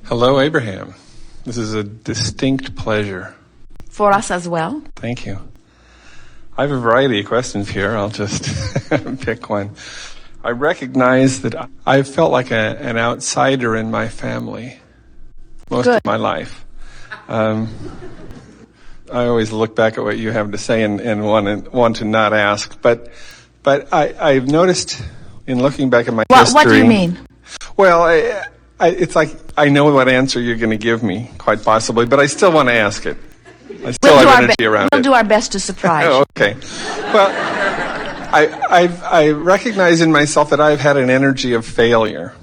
Hello, Abraham. This is a distinct pleasure. For us as well. Thank you. I have a variety of questions here. I'll just pick one. I recognize that I felt like an outsider in my family most of my life. I always look back at what you have to say and want to not ask. But I've noticed in looking back at my history... What do you mean? Well, it's like I know what answer you're going to give me, quite possibly, but I still want to ask it. I still have energy around it. We'll do our best to surprise you. Okay. Well, I recognize in myself that I've had an energy of failure,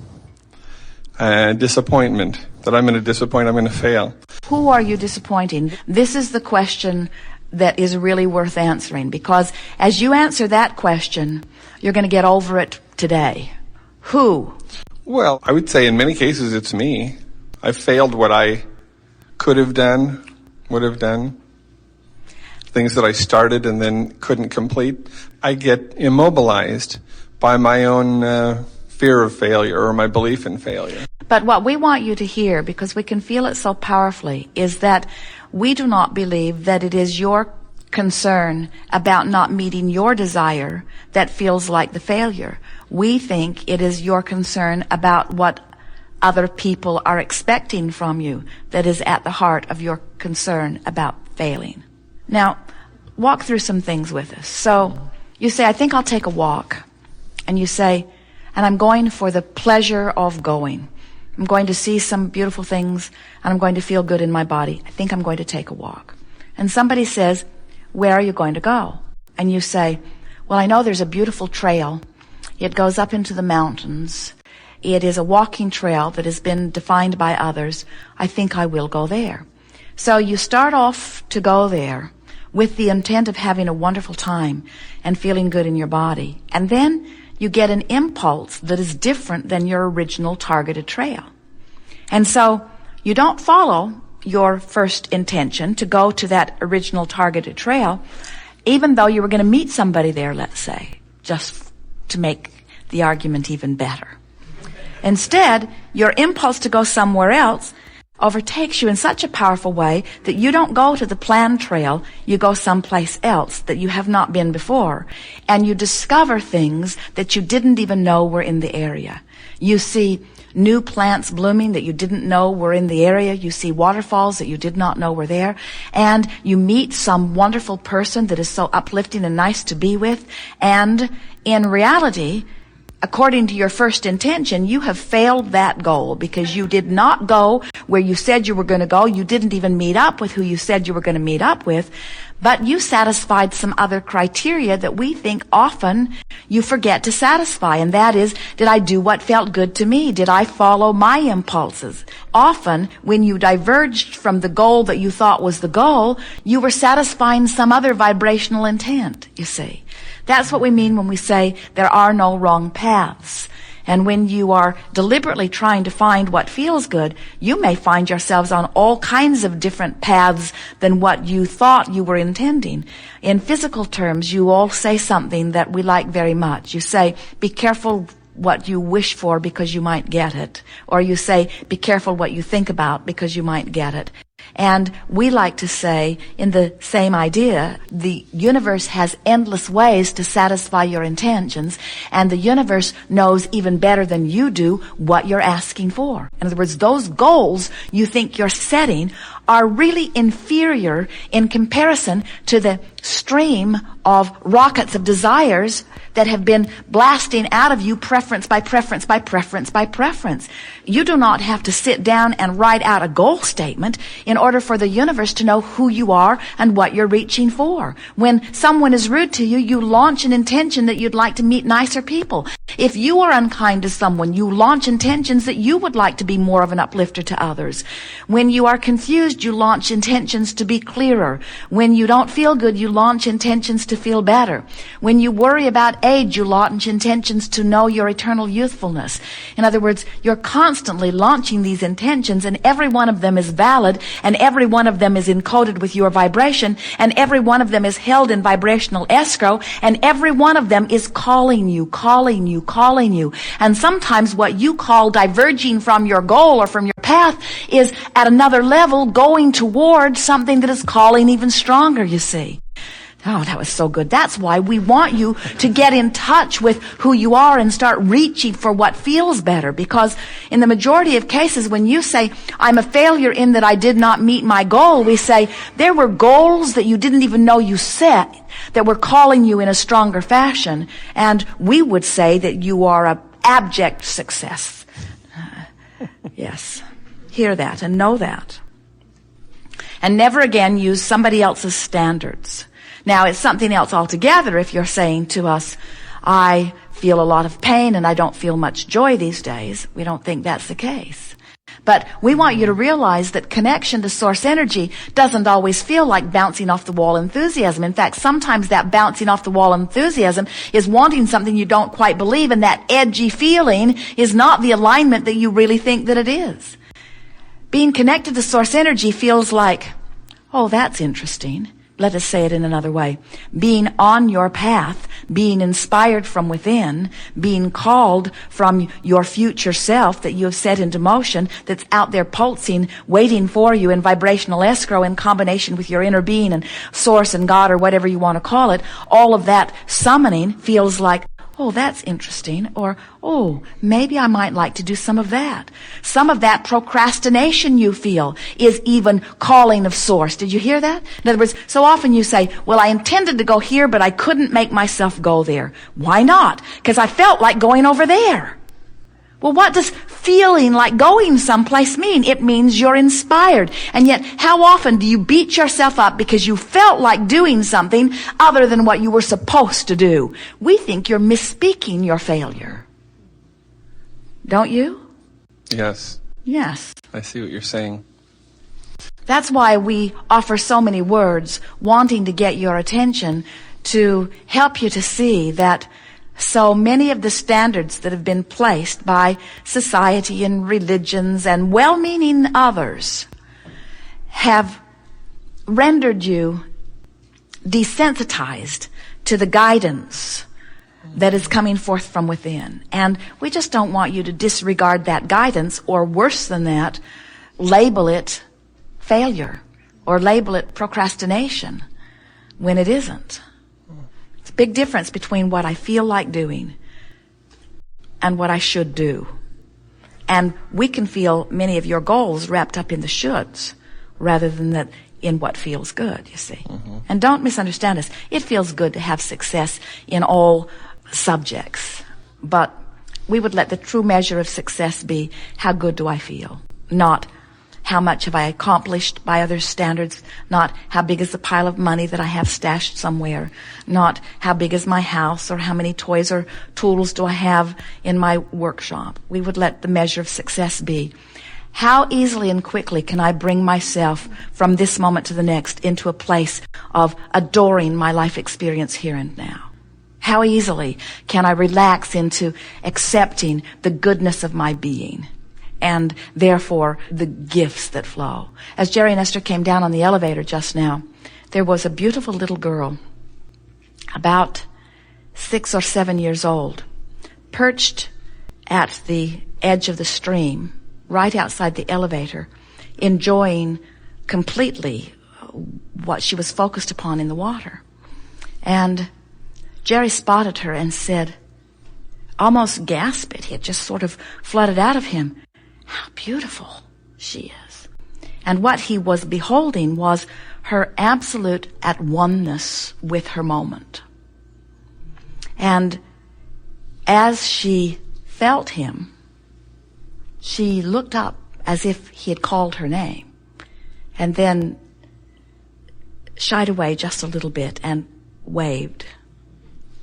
disappointment, that I'm going to disappoint, I'm going to fail. Who are you disappointing? This is the question that is really worth answering, because as you answer that question, you're going to get over it today. Who? Well, I would say in many cases it's me. I failed what I could have done, would have done. Things that I started and then couldn't complete. I get immobilized by my own fear of failure or my belief in failure. But what we want you to hear, because we can feel it so powerfully, is that we do not believe that it is your concern about not meeting your desire that feels like the failure. We think it is your concern about what other people are expecting from you that is at the heart of your concern about failing. Now, walk through some things with us. So, you say, I think I'll take a walk. And you say, and I'm going for the pleasure of going. I'm going to see some beautiful things, and I'm going to feel good in my body. I think I'm going to take a walk. And somebody says, where are you going to go? And you say, well, I know there's a beautiful trail. It goes up into the mountains. It is a walking trail that has been defined by others. I think I will go there. So you start off to go there with the intent of having a wonderful time and feeling good in your body. And then you get an impulse that is different than your original targeted trail. And so you don't follow your first intention to go to that original targeted trail, even though you were going to meet somebody there, let's say, just to make the argument even better. Instead, your impulse to go somewhere else overtakes you in such a powerful way that you don't go to the planned trail, you go someplace else that you have not been before, and you discover things that you didn't even know were in the area. You see new plants blooming that you didn't know were in the area. You see waterfalls that you did not know were there. And you meet some wonderful person that is so uplifting and nice to be with. And in reality, according to your first intention, you have failed that goal because you did not go where you said you were going to go. You didn't even meet up with who you said you were going to meet up with. But you satisfied some other criteria that we think often you forget to satisfy. And that is, did I do what felt good to me? Did I follow my impulses? Often, when you diverged from the goal that you thought was the goal, you were satisfying some other vibrational intent, you see. That's what we mean when we say there are no wrong paths. And when you are deliberately trying to find what feels good, you may find yourselves on all kinds of different paths than what you thought you were intending. In physical terms, you all say something that we like very much. You say, be careful what you wish for because you might get it. Or you say, be careful what you think about because you might get it. And we like to say, in the same idea, the universe has endless ways to satisfy your intentions, and the universe knows even better than you do what you're asking for. In other words, those goals you think you're setting are really inferior in comparison to the stream of rockets of desires that have been blasting out of you preference by preference by preference by preference. You do not have to sit down and write out a goal statement in order for the universe to know who you are and what you're reaching for. When someone is rude to you, you launch an intention that you'd like to meet nicer people. If you are unkind to someone, you launch intentions that you would like to be more of an uplifter to others. When you are confused, you launch intentions to be clearer. When you don't feel good, you launch intentions to feel better. When you worry about age, you launch intentions to know your eternal youthfulness. In other words, you're constantly launching these intentions, and every one of them is valid, and every one of them is encoded with your vibration, and every one of them is held in vibrational escrow, and every one of them is calling you, calling you, calling you. And sometimes what you call diverging from your goal or from your path path is at another level going toward something that is calling even stronger, you see. Oh, that was so good. That's why we want you to get in touch with who you are and start reaching for what feels better. Because in the majority of cases, when you say, I'm a failure in that I did not meet my goal, we say, there were goals that you didn't even know you set that were calling you in a stronger fashion. And we would say that you are an abject success. Yes. Hear that and know that. And never again use somebody else's standards. Now, it's something else altogether if you're saying to us, I feel a lot of pain and I don't feel much joy these days. We don't think that's the case. But we want you to realize that connection to source energy doesn't always feel like bouncing off the wall enthusiasm. In fact, sometimes that bouncing off the wall enthusiasm is wanting something you don't quite believe, and that edgy feeling is not the alignment that you really think that it is. Being connected to source energy feels like, oh, that's interesting. Let us say it in another way. Being on your path, being inspired from within, being called from your future self that you have set into motion, that's out there pulsing, waiting for you in vibrational escrow in combination with your inner being and source and God or whatever you want to call it. All of that summoning feels like, oh, that's interesting, or, oh, maybe I might like to do some of that. Some of that procrastination you feel is even calling of source. Did you hear that? In other words, so often you say, well, I intended to go here, but I couldn't make myself go there. Why not? Because I felt like going over there. Well, what does feeling like going someplace mean? It means you're inspired. And yet, how often do you beat yourself up because you felt like doing something other than what you were supposed to do? We think you're misspeaking your failure. Don't you? Yes. Yes. I see what you're saying. That's why we offer so many words, wanting to get your attention, to help you to see that so many of the standards that have been placed by society and religions and well-meaning others have rendered you desensitized to the guidance that is coming forth from within. And we just don't want you to disregard that guidance, or worse than that, label it failure or label it procrastination when it isn't. Big difference between what I feel like doing and what I should do. And we can feel many of your goals wrapped up in the shoulds rather than that in what feels good, you see. Mm-hmm. And don't misunderstand us. It feels good to have success in all subjects. But we would let the true measure of success be, how good do I feel? Not how much have I accomplished by other standards, not how big is the pile of money that I have stashed somewhere, not how big is my house or how many toys or tools do I have in my workshop. We would let the measure of success be, how easily and quickly can I bring myself from this moment to the next into a place of adoring my life experience here and now? How easily can I relax into accepting the goodness of my being, and therefore the gifts that flow? As Jerry and Esther came down on the elevator just now, there was a beautiful little girl, about 6 or 7 years old, perched at the edge of the stream, right outside the elevator, enjoying completely what she was focused upon in the water. And Jerry spotted her and said, almost gasped it, it just sort of flooded out of him, how beautiful she is. And what he was beholding was her absolute at oneness with her moment. And as she felt him, she looked up as if he had called her name, and then shied away just a little bit and waved.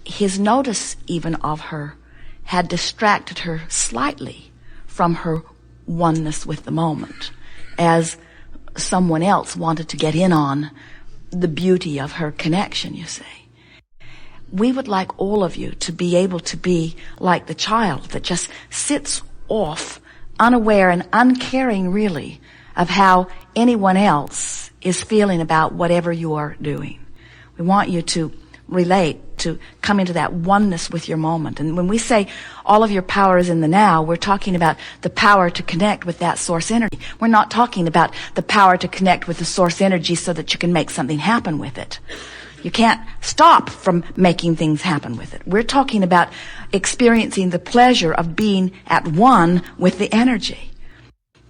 His notice even of her had distracted her slightly from her oneness with the moment, as someone else wanted to get in on the beauty of her connection, you see. We would like all of you to be able to be like the child that just sits off, unaware and uncaring really of how anyone else is feeling about whatever you are doing. We want you to relate to come into that oneness with your moment. And when we say all of your power is in the now, we're talking about the power to connect with that source energy. We're not talking about the power to connect with the source energy so that you can make something happen with it. You can't stop from making things happen with it. We're talking about experiencing the pleasure of being at one with the energy.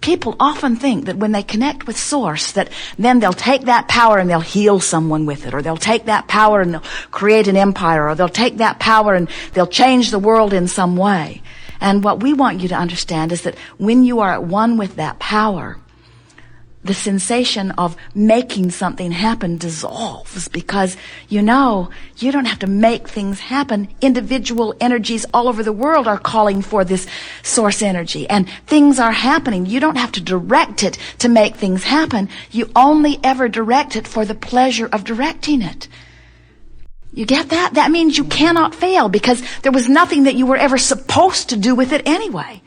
People often think that when they connect with Source, that then they'll take that power and they'll heal someone with it, or they'll take that power and they'll create an empire, or they'll take that power and they'll change the world in some way. And what we want you to understand is that when you are at one with that power, the sensation of making something happen dissolves, because you know you don't have to make things happen. Individual energies all over the world are calling for this source energy, and things are happening. You don't have to direct it to make things happen. You only ever direct it for the pleasure of directing it. You get that? That means you cannot fail, because there was nothing that you were ever supposed to do with it anyway.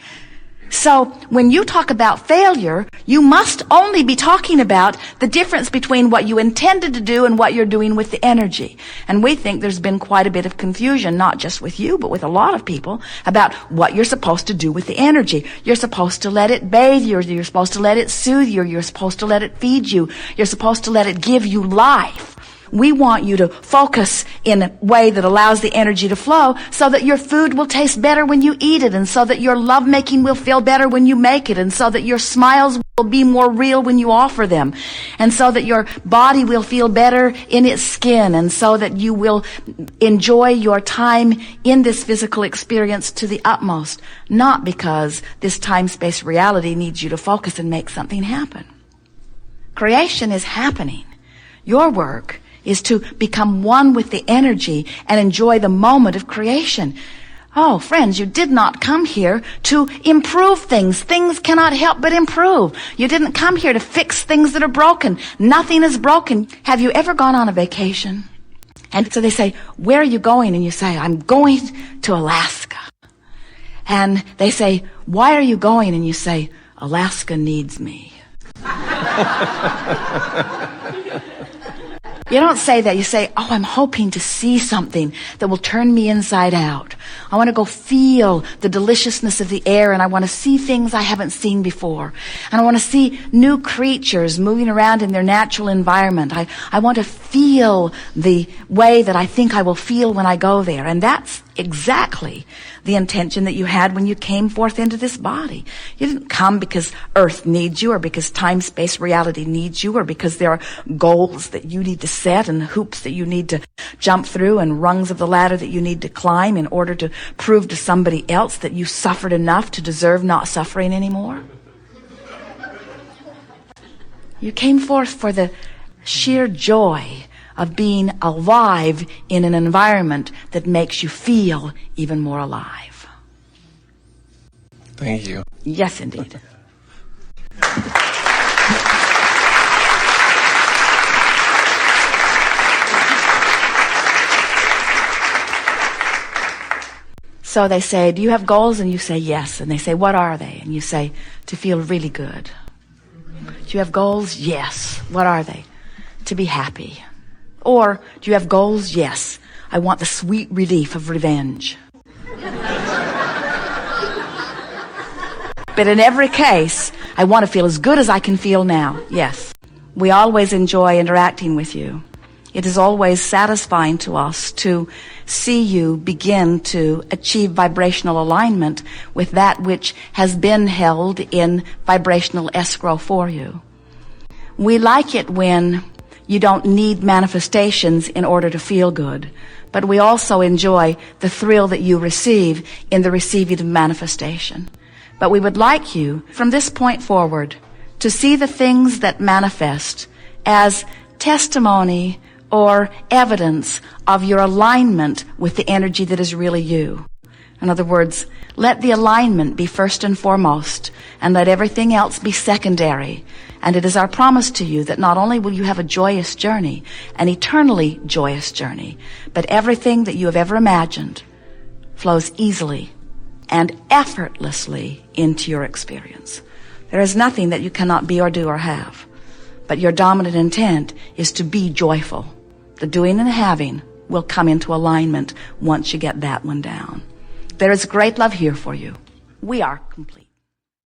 So when you talk about failure, you must only be talking about the difference between what you intended to do and what you're doing with the energy. And we think there's been quite a bit of confusion, not just with you, but with a lot of people, about what you're supposed to do with the energy. You're supposed to let it bathe you, you're supposed to let it soothe you, you're supposed to let it feed you, you're supposed to let it give you life. We want you to focus in a way that allows the energy to flow, so that your food will taste better when you eat it, and so that your lovemaking will feel better when you make it, and so that your smiles will be more real when you offer them, and so that your body will feel better in its skin, and so that you will enjoy your time in this physical experience to the utmost, not because this time-space reality needs you to focus and make something happen. Creation is happening. Your work is to become one with the energy and enjoy the moment of creation. Oh, friends, you did not come here to improve things. Things cannot help but improve. You didn't come here to fix things that are broken. Nothing is broken. Have you ever gone on a vacation? And so they say, where are you going? And you say, I'm going to Alaska. And they say, why are you going? And you say, Alaska needs me. You don't say that. You say, oh, I'm hoping to see something that will turn me inside out. I want to go feel the deliciousness of the air, and I want to see things I haven't seen before. And I want to see new creatures moving around in their natural environment. I want to feel the way that I think I will feel when I go there. And that's exactly the intention that you had when you came forth into this body. You didn't come because Earth needs you, or because time-space reality needs you, or because there are goals that you need to set and hoops that you need to jump through and rungs of the ladder that you need to climb in order to prove to somebody else that you suffered enough to deserve not suffering anymore. You came forth for the sheer joy of being alive in an environment that makes you feel even more alive. Thank you. Yes, indeed. So they say, do you have goals? And you say, yes. And they say, what are they? And you say, to feel really good. Do you have goals? Yes. What are they? To be happy. Or, do you have goals? Yes. I want the sweet relief of revenge. But in every case, I want to feel as good as I can feel now. Yes. We always enjoy interacting with you. It is always satisfying to us to see you begin to achieve vibrational alignment with that which has been held in vibrational escrow for you. We like it when you don't need manifestations in order to feel good, but we also enjoy the thrill that you receive in the receiving of manifestation. But we would like you, from this point forward, to see the things that manifest as testimony or evidence of your alignment with the energy that is really you. In other words, let the alignment be first and foremost, and let everything else be secondary. And it is our promise to you that not only will you have a joyous journey, an eternally joyous journey, but everything that you have ever imagined flows easily and effortlessly into your experience. There is nothing that you cannot be or do or have. But your dominant intent is to be joyful. The doing and having will come into alignment once you get that one down. There is great love here for you. We are complete.